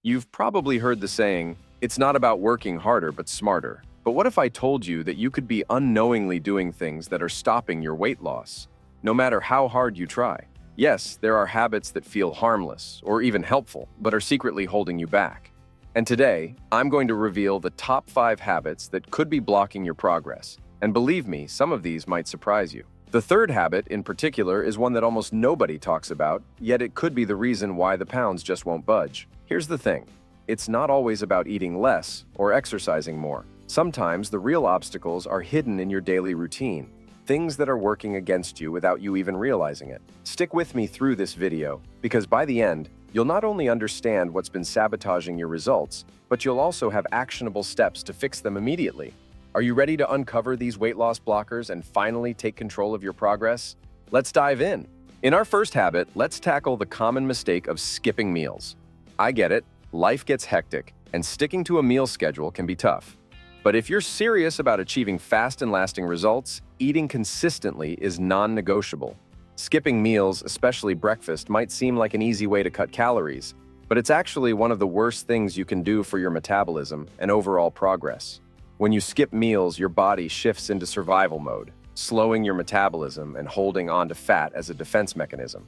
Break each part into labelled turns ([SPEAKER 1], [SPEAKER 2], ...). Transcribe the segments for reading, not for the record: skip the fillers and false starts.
[SPEAKER 1] You've probably heard the saying, it's not about working harder but smarter. But what if I told you that you could be unknowingly doing things that are stopping your weight loss, no matter how hard you try? Yes, there are habits that feel harmless or even helpful, but are secretly holding you back. And today, I'm going to reveal the top 5 habits that could be blocking your progress. And believe me, some of these might surprise you. The third habit, in particular, is one that almost nobody talks about, yet it could be the reason why the pounds just won't budge. Here's the thing. It's not always about eating less or exercising more. Sometimes the real obstacles are hidden in your daily routine, things that are working against you without you even realizing it. Stick with me through this video, because by the end, you'll not only understand what's been sabotaging your results, but you'll also have actionable steps to fix them immediately. Are you ready to uncover these weight loss blockers and finally take control of your progress? Let's dive in. In our first habit, let's tackle the common mistake of skipping meals. I get it, life gets hectic, and sticking to a meal schedule can be tough. But if you're serious about achieving fast and lasting results, eating consistently is non-negotiable. Skipping meals, especially breakfast, might seem like an easy way to cut calories, but it's actually one of the worst things you can do for your metabolism and overall progress. When you skip meals, your body shifts into survival mode, slowing your metabolism and holding on to fat as a defense mechanism.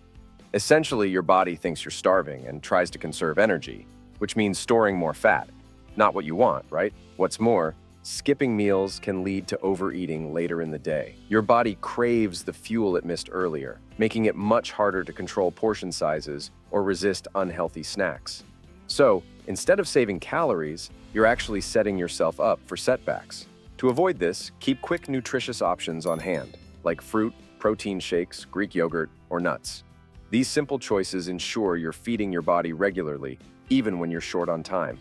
[SPEAKER 1] Essentially, your body thinks you're starving and tries to conserve energy, which means storing more fat. Not what you want, right? What's more, skipping meals can lead to overeating later in the day. Your body craves the fuel it missed earlier, making it much harder to control portion sizes or resist unhealthy snacks. So, instead of saving calories, you're actually setting yourself up for setbacks. To avoid this, keep quick, nutritious options on hand, like fruit, protein shakes, Greek yogurt, or nuts. These simple choices ensure you're feeding your body regularly, even when you're short on time.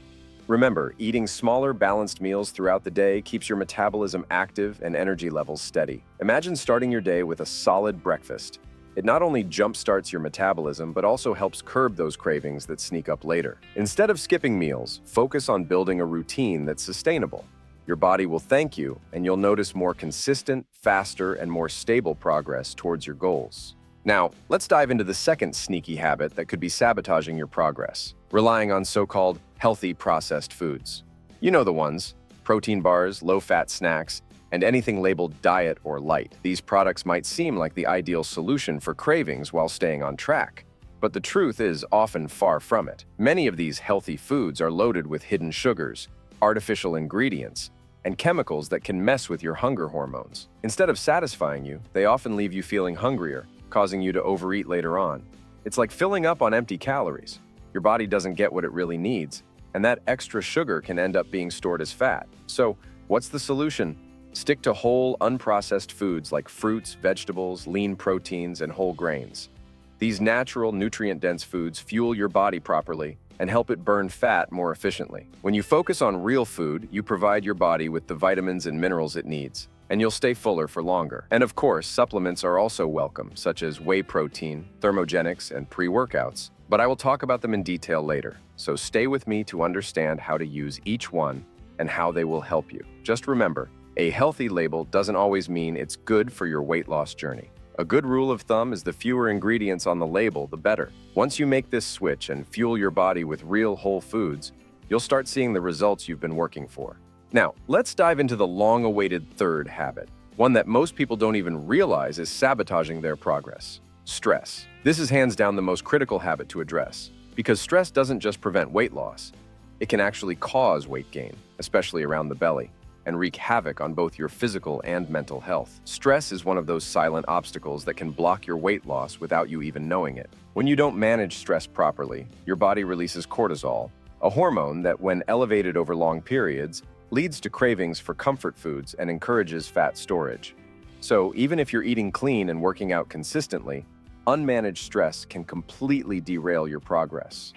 [SPEAKER 1] Remember, eating smaller, balanced meals throughout the day keeps your metabolism active and energy levels steady. Imagine starting your day with a solid breakfast. It not only jumpstarts your metabolism, but also helps curb those cravings that sneak up later. Instead of skipping meals, focus on building a routine that's sustainable. Your body will thank you, and you'll notice more consistent, faster, and more stable progress towards your goals. Now, let's dive into the second sneaky habit that could be sabotaging your progress: relying on so-called healthy processed foods. You know the ones: protein bars, low-fat snacks, and anything labeled diet or light. These products might seem like the ideal solution for cravings while staying on track, but the truth is often far from it. Many of these healthy foods are loaded with hidden sugars, artificial ingredients, and chemicals that can mess with your hunger hormones. Instead of satisfying you, they often leave you feeling hungrier, causing you to overeat later on. It's like filling up on empty calories. Your body doesn't get what it really needs, and that extra sugar can end up being stored as fat. So, what's the solution? Stick to whole, unprocessed foods like fruits, vegetables, lean proteins, and whole grains. These natural, nutrient-dense foods fuel your body properly and help it burn fat more efficiently. When you focus on real food, you provide your body with the vitamins and minerals it needs, and you'll stay fuller for longer. And of course, supplements are also welcome, such as whey protein, thermogenics, and pre-workouts. But I will talk about them in detail later, so stay with me to understand how to use each one and how they will help you. Just remember, a healthy label doesn't always mean it's good for your weight loss journey. A good rule of thumb is the fewer ingredients on the label, the better. Once you make this switch and fuel your body with real whole foods, you'll start seeing the results you've been working for. Now, let's dive into the long-awaited third habit, one that most people don't even realize is sabotaging their progress: stress. This is hands down the most critical habit to address, because stress doesn't just prevent weight loss. It can actually cause weight gain, especially around the belly, and wreak havoc on both your physical and mental health. Stress is one of those silent obstacles that can block your weight loss without you even knowing it. When you don't manage stress properly, your body releases cortisol, a hormone that, when elevated over long periods, leads to cravings for comfort foods and encourages fat storage. So, even if you're eating clean and working out consistently, unmanaged stress can completely derail your progress.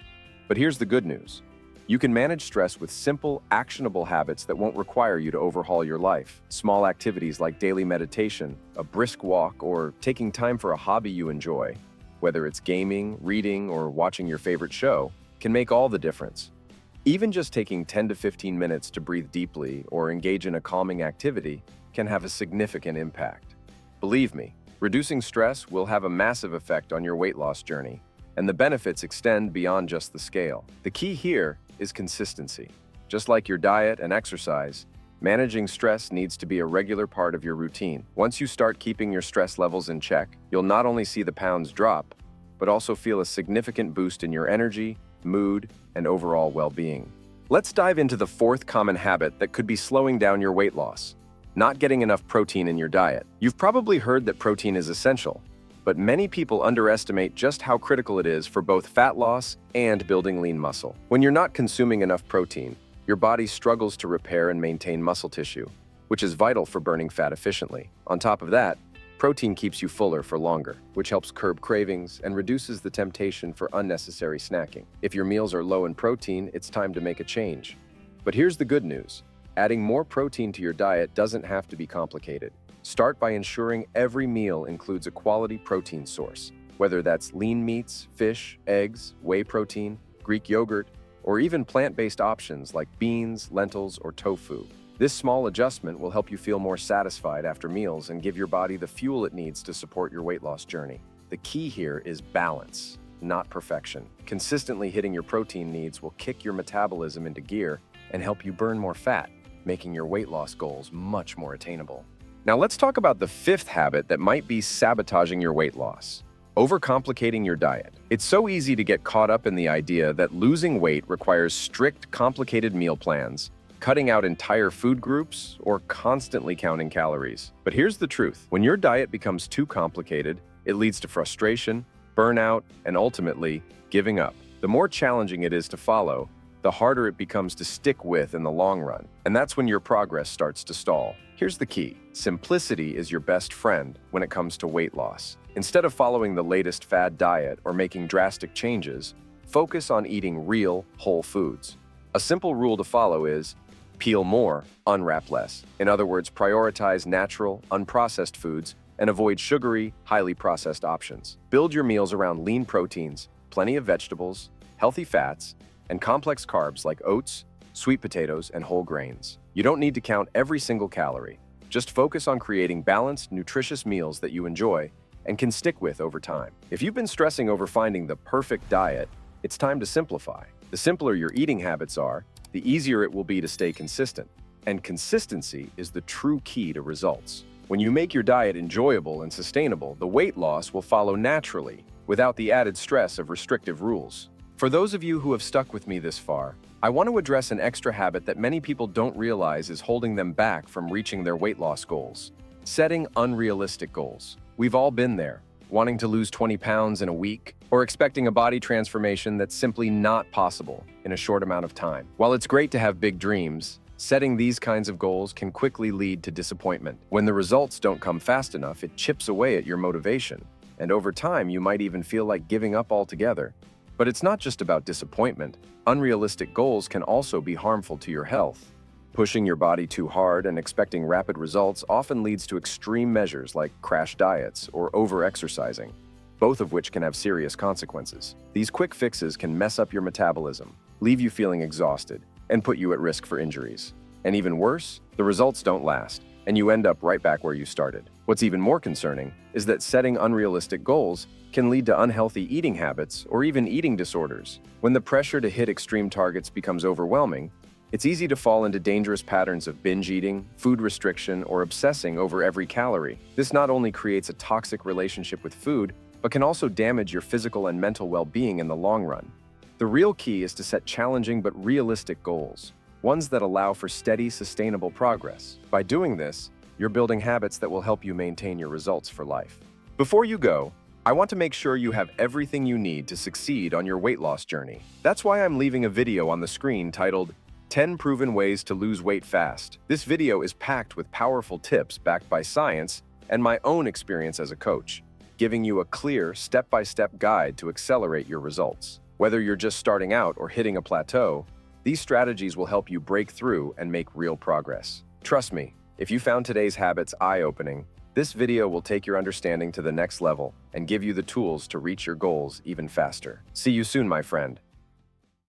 [SPEAKER 1] But here's the good news. You can manage stress with simple, actionable habits that won't require you to overhaul your life. Small activities like daily meditation, a brisk walk, or taking time for a hobby you enjoy, whether it's gaming, reading, or watching your favorite show, can make all the difference. Even just taking 10 to 15 minutes to breathe deeply or engage in a calming activity can have a significant impact. Believe me, reducing stress will have a massive effect on your weight loss journey, and the benefits extend beyond just the scale. The key here is consistency. Just like your diet and exercise, managing stress needs to be a regular part of your routine. Once you start keeping your stress levels in check, you'll not only see the pounds drop, but also feel a significant boost in your energy, mood, and overall well-being. Let's dive into the fourth common habit that could be slowing down your weight loss: not getting enough protein in your diet. You've probably heard that protein is essential, but many people underestimate just how critical it is for both fat loss and building lean muscle. When you're not consuming enough protein, your body struggles to repair and maintain muscle tissue, which is vital for burning fat efficiently. On top of that, protein keeps you fuller for longer, which helps curb cravings and reduces the temptation for unnecessary snacking. If your meals are low in protein, it's time to make a change. But here's the good news: adding more protein to your diet doesn't have to be complicated. Start by ensuring every meal includes a quality protein source, whether that's lean meats, fish, eggs, whey protein, Greek yogurt, or even plant-based options like beans, lentils, or tofu. This small adjustment will help you feel more satisfied after meals and give your body the fuel it needs to support your weight loss journey. The key here is balance, not perfection. Consistently hitting your protein needs will kick your metabolism into gear and help you burn more fat, making your weight loss goals much more attainable. Now let's talk about the fifth habit that might be sabotaging your weight loss: overcomplicating your diet. It's so easy to get caught up in the idea that losing weight requires strict, complicated meal plans, cutting out entire food groups, or constantly counting calories. But here's the truth: when your diet becomes too complicated, it leads to frustration, burnout, and ultimately, giving up. The more challenging it is to follow, the harder it becomes to stick with in the long run. And that's when your progress starts to stall. Here's the key: simplicity is your best friend when it comes to weight loss. Instead of following the latest fad diet or making drastic changes, focus on eating real, whole foods. A simple rule to follow is peel more, unwrap less. In other words, prioritize natural, unprocessed foods and avoid sugary, highly processed options. Build your meals around lean proteins, plenty of vegetables, healthy fats, and complex carbs like oats, sweet potatoes, and whole grains. You don't need to count every single calorie. Just focus on creating balanced, nutritious meals that you enjoy and can stick with over time. If you've been stressing over finding the perfect diet, it's time to simplify. The simpler your eating habits are, the easier it will be to stay consistent. And consistency is the true key to results. When you make your diet enjoyable and sustainable, the weight loss will follow naturally, without the added stress of restrictive rules. For those of you who have stuck with me this far, I want to address an extra habit that many people don't realize is holding them back from reaching their weight loss goals: setting unrealistic goals. We've all been there, wanting to lose 20 pounds in a week, or expecting a body transformation that's simply not possible in a short amount of time. While it's great to have big dreams, setting these kinds of goals can quickly lead to disappointment. When the results don't come fast enough, it chips away at your motivation, and over time you might even feel like giving up altogether. But it's not just about disappointment. Unrealistic goals can also be harmful to your health. Pushing your body too hard and expecting rapid results often leads to extreme measures like crash diets or over-exercising, both of which can have serious consequences. These quick fixes can mess up your metabolism, leave you feeling exhausted, and put you at risk for injuries. And even worse, the results don't last, and you end up right back where you started. What's even more concerning is that setting unrealistic goals can lead to unhealthy eating habits or even eating disorders. When the pressure to hit extreme targets becomes overwhelming, it's easy to fall into dangerous patterns of binge eating, food restriction, or obsessing over every calorie. This not only creates a toxic relationship with food, but can also damage your physical and mental well-being in the long run. The real key is to set challenging but realistic goals, ones that allow for steady, sustainable progress. By doing this, you're building habits that will help you maintain your results for life. Before you go, I want to make sure you have everything you need to succeed on your weight loss journey. That's why I'm leaving a video on the screen titled 10 Proven Ways to Lose Weight Fast. This video is packed with powerful tips backed by science and my own experience as a coach, giving you a clear, step-by-step guide to accelerate your results. Whether you're just starting out or hitting a plateau, these strategies will help you break through and make real progress. Trust me, if you found today's habits eye-opening, this video will take your understanding to the next level and give you the tools to reach your goals even faster. See you soon, my friend.